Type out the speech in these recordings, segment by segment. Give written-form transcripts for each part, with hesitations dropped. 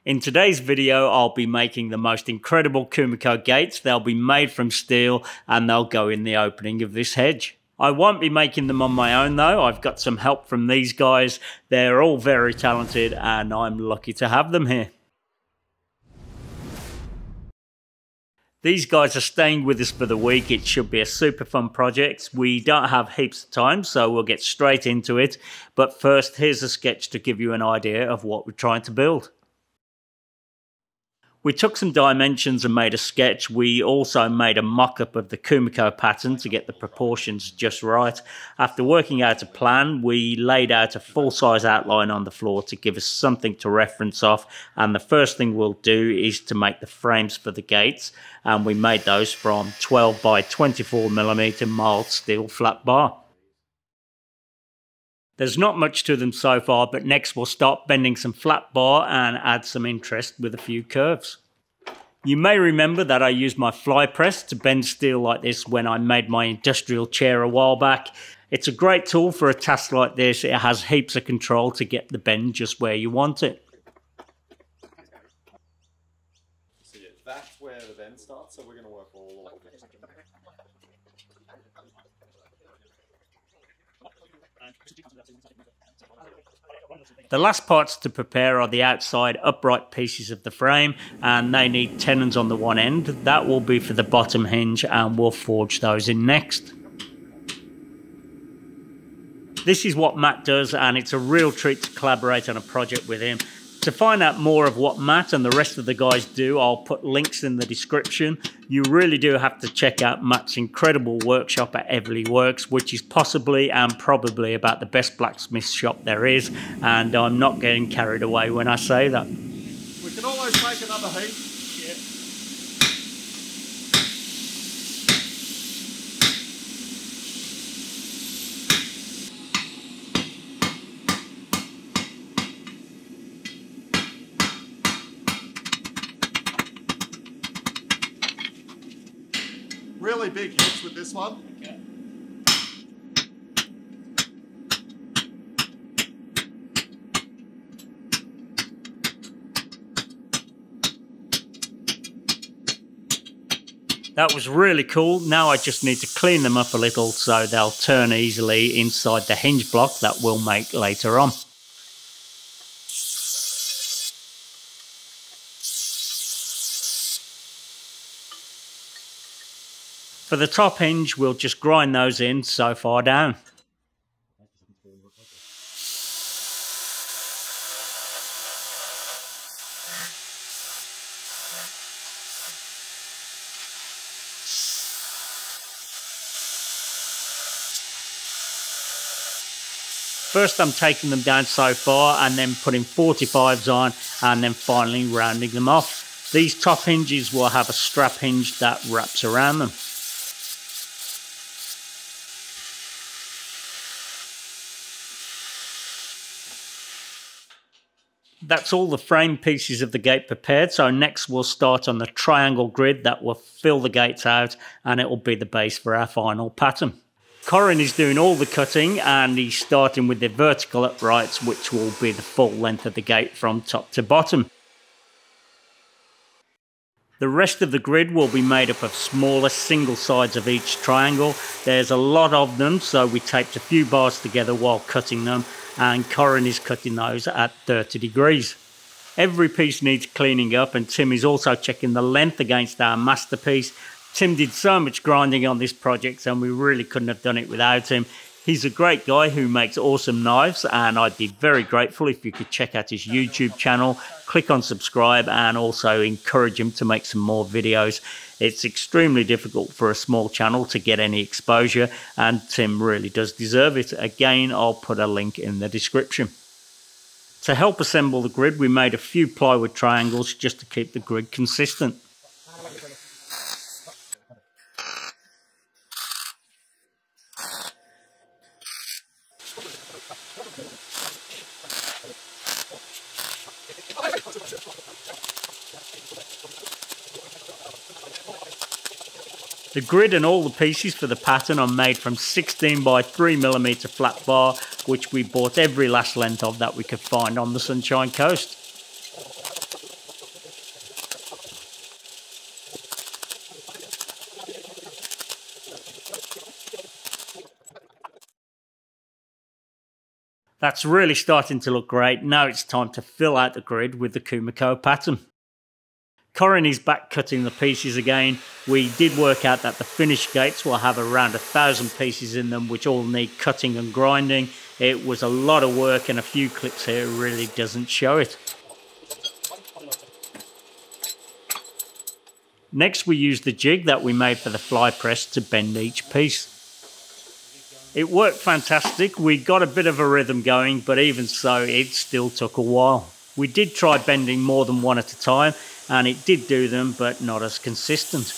In today's video, I'll be making the most incredible Kumiko gates. They'll be made from steel and they'll go in the opening of this hedge. I won't be making them on my own though. I've got some help from these guys. They're all very talented and I'm lucky to have them here. These guys are staying with us for the week. It should be a super fun project. We don't have heaps of time, so we'll get straight into it. But first, here's a sketch to give you an idea of what we're trying to build. We took some dimensions and made a sketch. We also made a mock-up of the Kumiko pattern to get the proportions just right. After working out a plan, we laid out a full-size outline on the floor to give us something to reference off. And the first thing we'll do is to make the frames for the gates. And we made those from 12 by 24mm mild steel flat bar. There's not much to them so far, but next we'll start bending some flat bar and add some interest with a few curves. You may remember that I used my fly press to bend steel like this when I made my industrial chair a while back. It's a great tool for a task like this. It has heaps of control to get the bend just where you want it. So yeah, that's where the bend starts, so we're going to work all the way. The last parts to prepare are the outside upright pieces of the frame, and they need tenons on the one end. That will be for the bottom hinge and we'll forge those in next. This is what Matt does and it's a real treat to collaborate on a project with him. To find out more of what Matt and the rest of the guys do, I'll put links in the description. You really do have to check out Matt's incredible workshop at Everly Works, which is possibly and probably about the best blacksmith shop there is. And I'm not getting carried away when I say that. We can always take another heat. Really big hits with this one. Okay. That was really cool. Now I just need to clean them up a little so they'll turn easily inside the hinge block that we'll make later on. For the top hinge, we'll just grind those in so far down. First I'm taking them down so far and then putting 45s on and then finally rounding them off. These top hinges will have a strap hinge that wraps around them. That's all the frame pieces of the gate prepared, so next we'll start on the triangle grid that will fill the gates out and it will be the base for our final pattern. Corin is doing all the cutting and he's starting with the vertical uprights, which will be the full length of the gate from top to bottom. The rest of the grid will be made up of smaller single sides of each triangle. There's a lot of them, so we taped a few bars together while cutting them, and Corin is cutting those at 30 degrees. Every piece needs cleaning up, and Tim is also checking the length against our masterpiece. Tim did so much grinding on this project and we really couldn't have done it without him. He's a great guy who makes awesome knives, and I'd be very grateful if you could check out his YouTube channel, click on subscribe and also encourage him to make some more videos. It's extremely difficult for a small channel to get any exposure and Tim really does deserve it. Again, I'll put a link in the description. To help assemble the grid, we made a few plywood triangles just to keep the grid consistent. The grid and all the pieces for the pattern are made from 16 by 3mm flat bar, which we bought every last length of that we could find on the Sunshine Coast. That's really starting to look great. Now it's time to fill out the grid with the Kumiko pattern. Corin is back cutting the pieces again. We did work out that the finished gates will have around 1,000 pieces in them, which all need cutting and grinding. It was a lot of work, and a few clips here really doesn't show it. Next, we used the jig that we made for the fly press to bend each piece. It worked fantastic. We got a bit of a rhythm going, but even so, it still took a while. We did try bending more than one at a time, and it did do them, but not as consistent.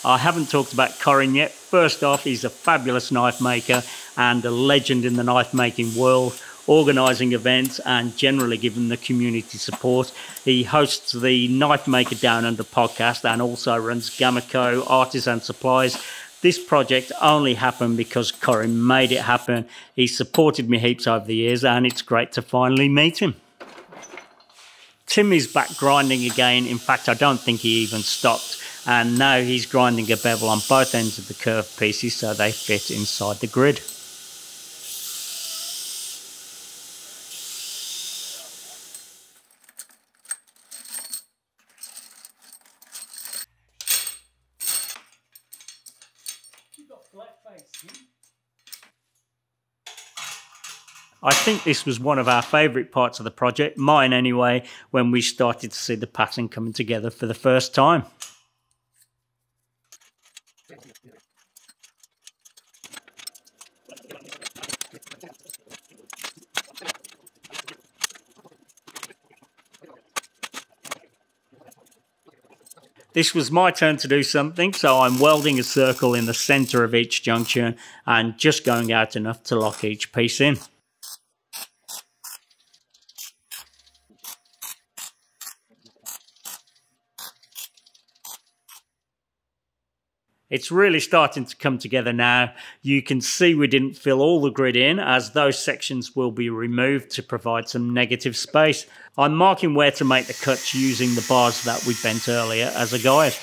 I haven't talked about Corin yet. First off, he's a fabulous knife maker and a legend in the knife making world, organising events and generally giving the community support. He hosts the Knife Maker Down Under podcast and also runs Gamaco Artisan Supplies. This project only happened because Corin made it happen. He supported me heaps over the years, and it's great to finally meet him. Tim is back grinding again. In fact, I don't think he even stopped. And now he's grinding a bevel on both ends of the curved pieces so they fit inside the grid. I think this was one of our favourite parts of the project, mine anyway, when we started to see the pattern coming together for the first time. This was my turn to do something, so I'm welding a circle in the centre of each junction and just going out enough to lock each piece in. It's really starting to come together now. You can see we didn't fill all the grid in, as those sections will be removed to provide some negative space. I'm marking where to make the cuts using the bars that we bent earlier as a guide.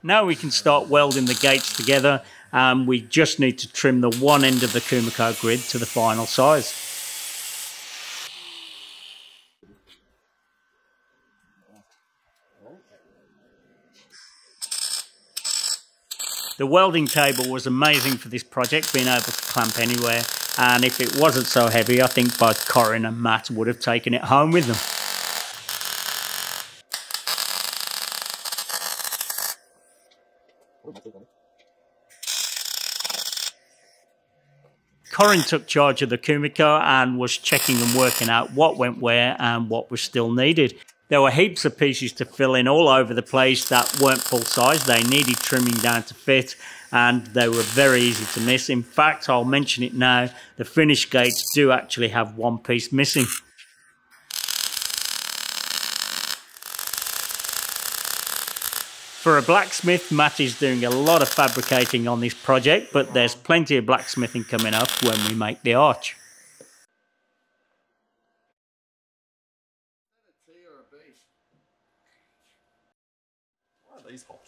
Now we can start welding the gates together, and we just need to trim the one end of the Kumiko grid to the final size. The welding table was amazing for this project, being able to clamp anywhere, and if it wasn't so heavy, I think both Corin and Matt would have taken it home with them. Corin took charge of the Kumiko and was checking and working out what went where and what was still needed. There were heaps of pieces to fill in all over the place that weren't full size. They needed trimming down to fit, and they were very easy to miss. In fact, I'll mention it now, the finished gates do actually have one piece missing. For a blacksmith, Matt is doing a lot of fabricating on this project, but there's plenty of blacksmithing coming up when we make the arch. Why are these hot?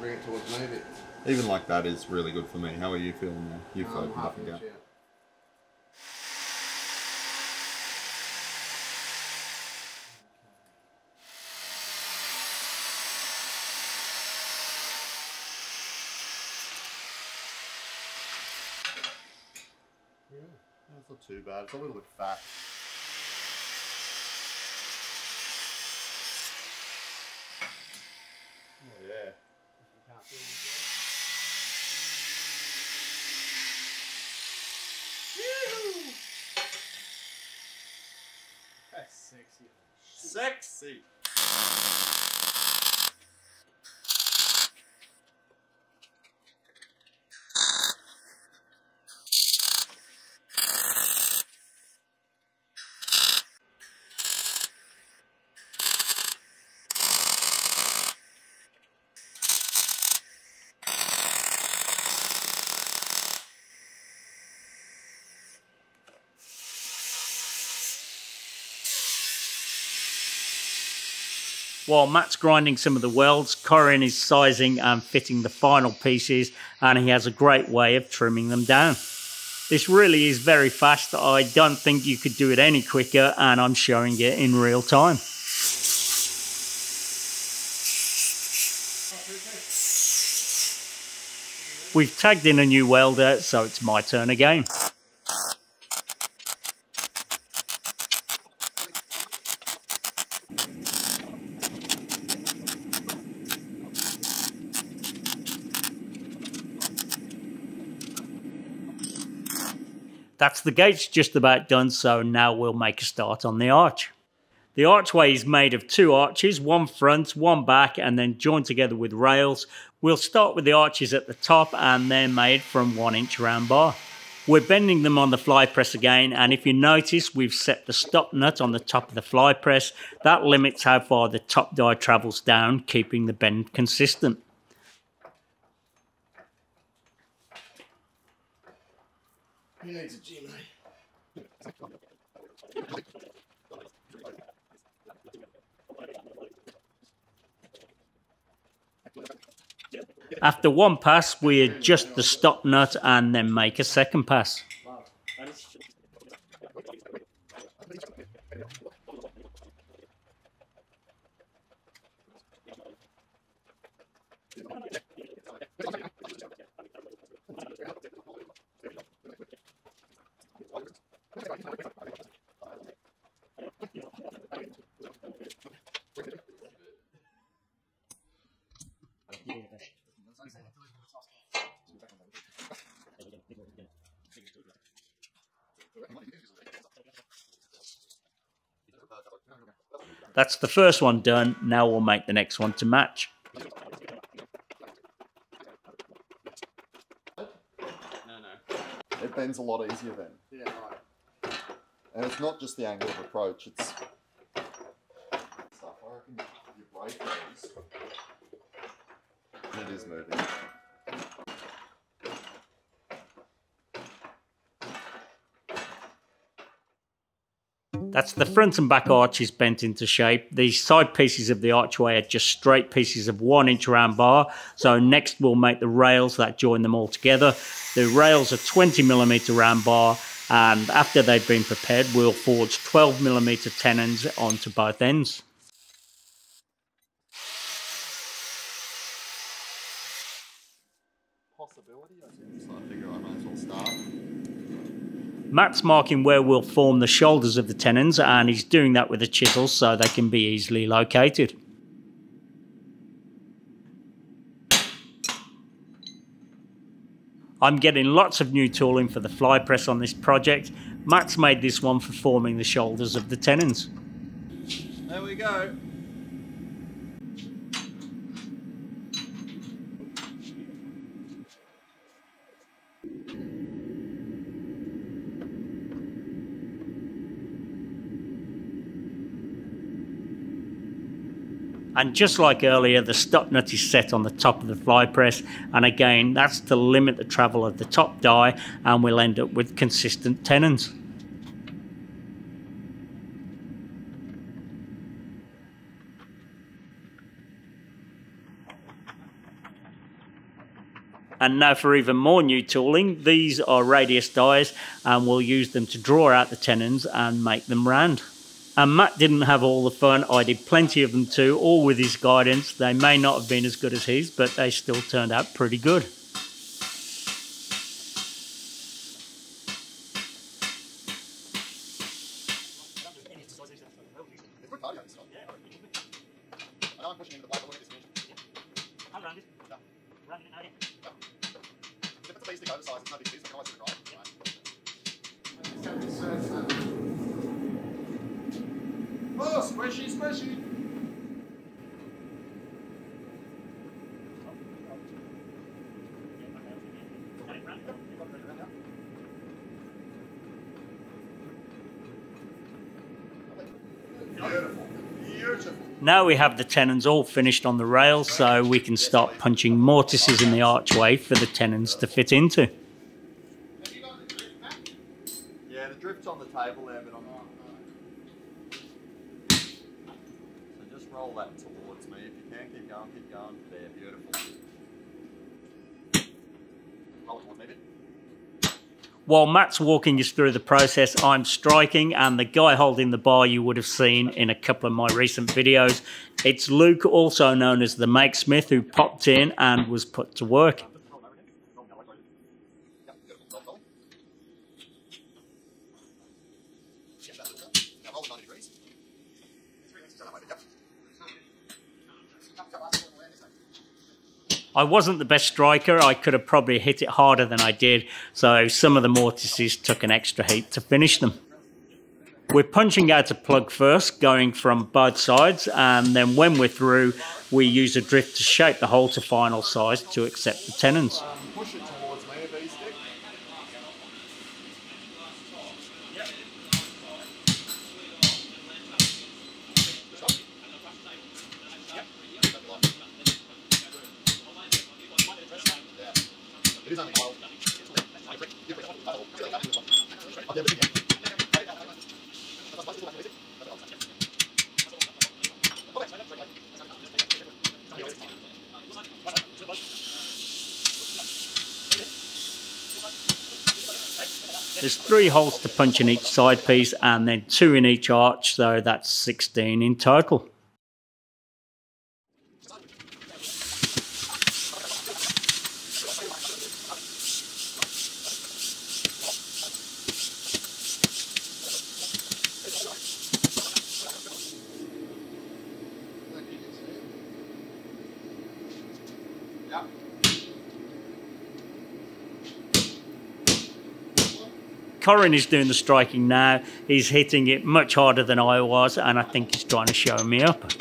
Bring it towards me a bit. Even like that is really good for me. How are you feeling now? You've opened up again. That's not too bad. It's a little bit fat. Oh yeah. That's sexy. Sexy. While Matt's grinding some of the welds, Corin is sizing and fitting the final pieces, and he has a great way of trimming them down. This really is very fast. I don't think you could do it any quicker, and I'm showing it in real time. We've tagged in a new welder, so it's my turn again. That's the gates just about done, so now we'll make a start on the arch. The archway is made of 2 arches, one front, one back, and then joined together with rails. We'll start with the arches at the top, and they're made from 1-inch round bar. We're bending them on the fly press again, and if you notice, we've set the stop nut on the top of the fly press. That limits how far the top die travels down, keeping the bend consistent. He needs a gym, eh? After one pass, we adjust the stop nut and then make a second pass. That's the first one done. Now we'll make the next one to match. It bends a lot easier then. Yeah, right. And it's not just the angle of approach, it's stuff. I reckon you break those. It is moving. That's the front and back arches bent into shape. The side pieces of the archway are just straight pieces of 1-inch round bar. So next we'll make the rails that join them all together. The rails are 20mm round bar, and after they've been prepared, we'll forge 12mm tenons onto both ends. Possibility, so I figure I might as well start. Matt's marking where we'll form the shoulders of the tenons, and he's doing that with a chisel so they can be easily located. I'm getting lots of new tooling for the fly press on this project. Matt's made this one for forming the shoulders of the tenons. There we go. And just like earlier, the stop nut is set on the top of the fly press, and again that's to limit the travel of the top die, and we'll end up with consistent tenons. And now for even more new tooling. These are radius dies, and we'll use them to draw out the tenons and make them round. And Matt didn't have all the fun. I did plenty of them too, all with his guidance. They may not have been as good as his, but they still turned out pretty good. Oh, squishy, squishy! Beautiful, beautiful. Now we have the tenons all finished on the rails, so we can start punching mortises in the archway for the tenons to fit into. Yeah, the drift's on the table there, but I'm not. So just roll that towards me. If you can, keep going, keep going. There, beautiful. Roll it towards me a bit. While Matt's walking us through the process, I'm striking, and the guy holding the bar you would have seen in a couple of my recent videos. It's Luke, also known as the Blacksmith, who popped in and was put to work. I wasn't the best striker. I could have probably hit it harder than I did, so some of the mortises took an extra heat to finish them. We're punching out a plug first, going from both sides, and then when we're through, we use a drift to shape the hole to final size to accept the tenons. Push it towards me a bit, stick. There's 3 holes to punch in each side piece and then 2 in each arch, so that's 16 in total. Corin is doing the striking now. He's hitting it much harder than I was, and I think he's trying to show me up.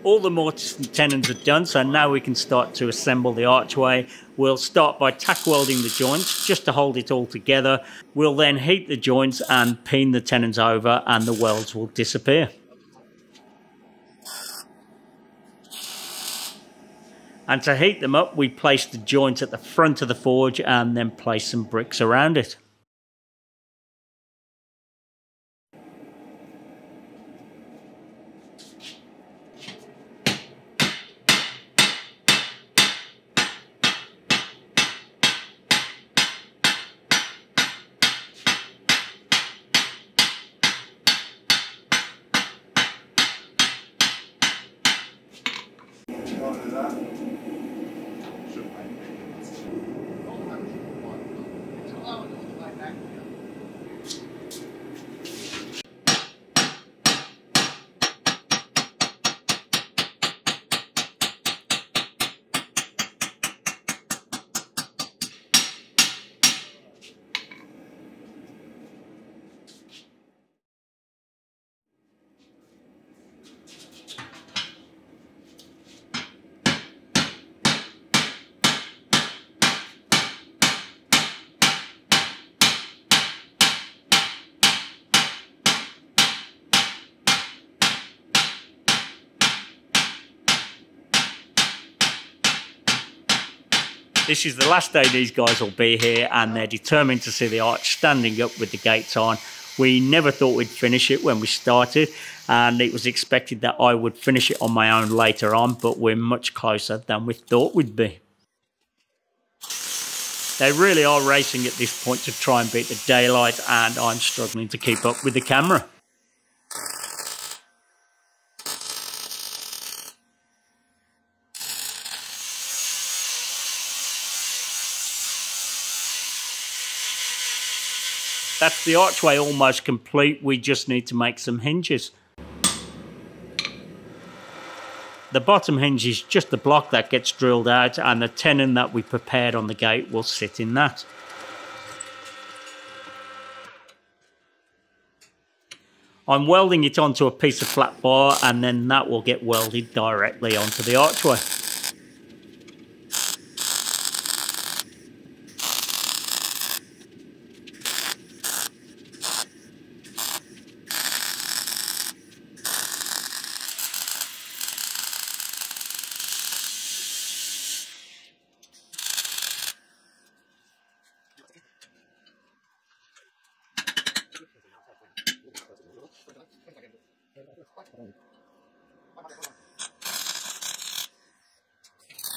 All the mortise and tenons are done, so now we can start to assemble the archway. We'll start by tack welding the joints just to hold it all together. We'll then heat the joints and pin the tenons over, and the welds will disappear. And to heat them up, we place the joint at the front of the forge and then place some bricks around it. This is the last day these guys will be here, and they're determined to see the arch standing up with the gates on. We never thought we'd finish it when we started, and it was expected that I would finish it on my own later on, but we're much closer than we thought we'd be. They really are racing at this point to try and beat the daylight, and I'm struggling to keep up with the camera. That's the archway almost complete. We just need to make some hinges. The bottom hinge is just the block that gets drilled out, and the tenon that we prepared on the gate will sit in that. I'm welding it onto a piece of flat bar, and then that will get welded directly onto the archway.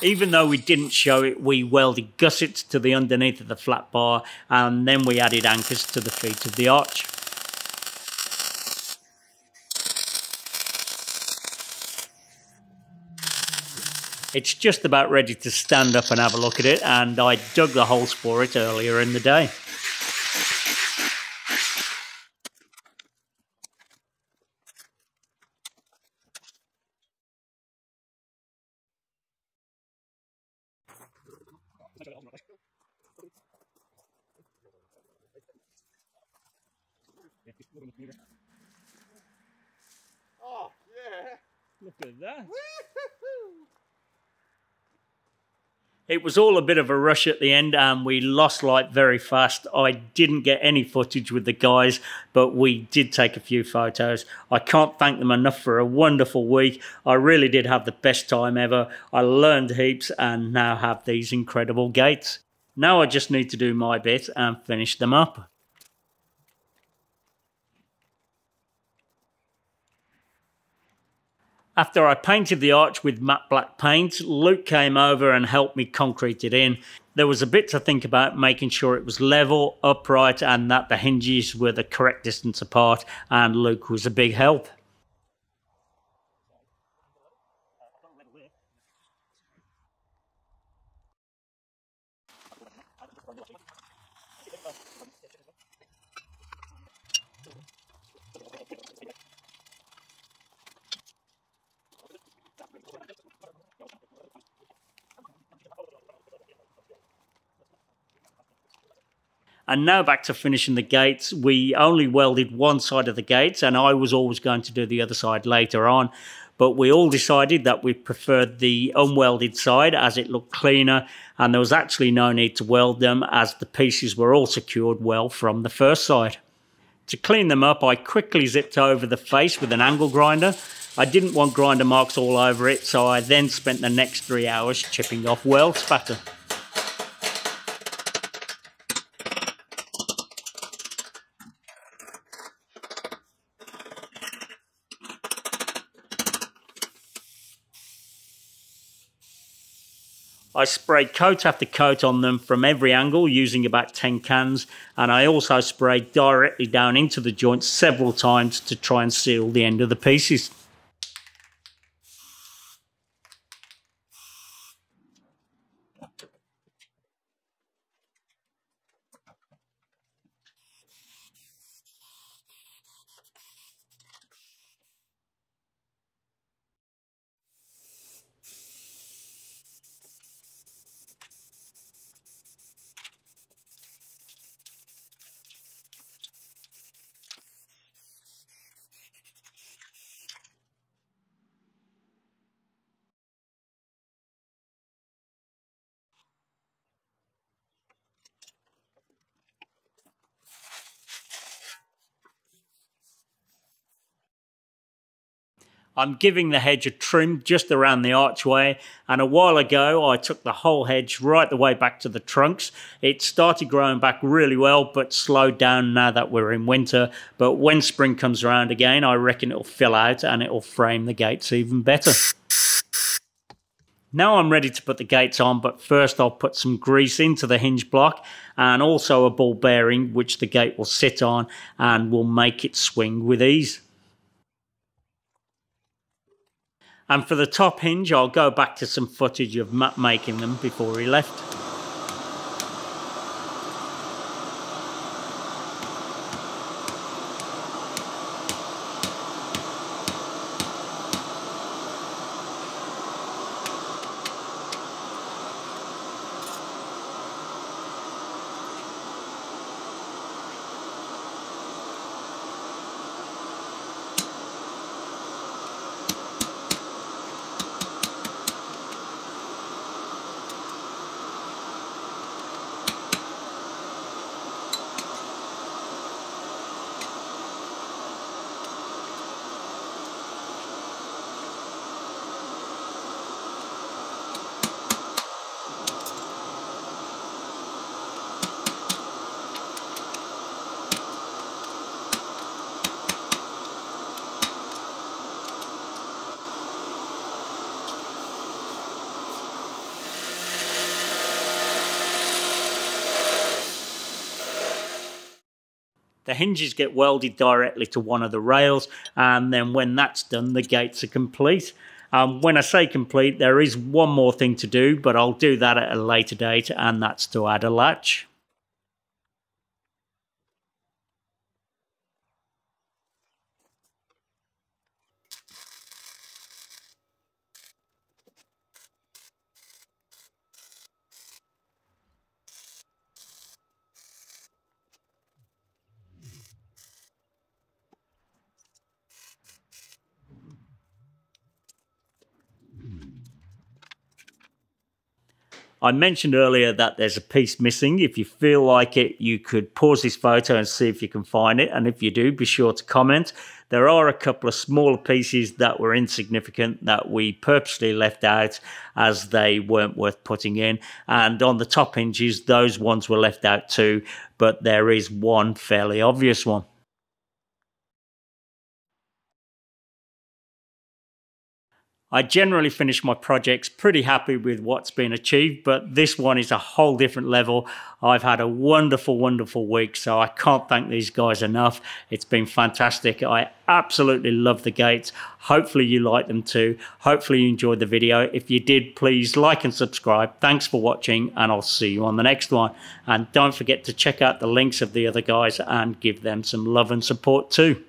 Even though we didn't show it, we welded gussets to the underneath of the flat bar, and then we added anchors to the feet of the arch. It's just about ready to stand up and have a look at it, and I dug the holes for it earlier in the day. Oh, yeah. Look at that. It was all a bit of a rush at the end, and we lost light very fast. I didn't get any footage with the guys, but we did take a few photos. I can't thank them enough for a wonderful week. I really did have the best time ever. I learned heaps and now have these incredible gates. Now I just need to do my bit and finish them up. After I painted the arch with matte black paint, Luke came over and helped me concrete it in. There was a bit to think about, making sure it was level, upright, and that the hinges were the correct distance apart, and Luke was a big help. And now back to finishing the gates. We only welded one side of the gates, and I was always going to do the other side later on. But we all decided that we preferred the unwelded side as it looked cleaner, and there was actually no need to weld them as the pieces were all secured well from the first side. To clean them up, I quickly zipped over the face with an angle grinder. I didn't want grinder marks all over it, so I then spent the next 3 hours chipping off weld spatter. I sprayed coat after coat on them from every angle using about 10 cans, and I also sprayed directly down into the joints several times to try and seal the end of the pieces. I'm giving the hedge a trim just around the archway, and a while ago I took the whole hedge right the way back to the trunks. It started growing back really well but slowed down now that we're in winter, but when spring comes around again I reckon it'll fill out and it'll frame the gates even better. Now I'm ready to put the gates on, but first I'll put some grease into the hinge block and also a ball bearing which the gate will sit on and will make it swing with ease. And for the top hinge, I'll go back to some footage of Matt making them before he left. The hinges get welded directly to one of the rails, and then when that's done, the gates are complete. When I say complete, there is one more thing to do, but I'll do that at a later date, and that's to add a latch. I mentioned earlier that there's a piece missing. If you feel like it, you could pause this photo and see if you can find it. And if you do, be sure to comment. There are a couple of smaller pieces that were insignificant that we purposely left out as they weren't worth putting in. And on the top hinges, those ones were left out too, but there is one fairly obvious one. I generally finish my projects pretty happy with what's been achieved, but this one is a whole different level. I've had a wonderful, wonderful week, so I can't thank these guys enough. It's been fantastic. I absolutely love the gates. Hopefully you like them too. Hopefully you enjoyed the video. If you did, please like and subscribe. Thanks for watching, and I'll see you on the next one. And don't forget to check out the links of the other guys and give them some love and support too.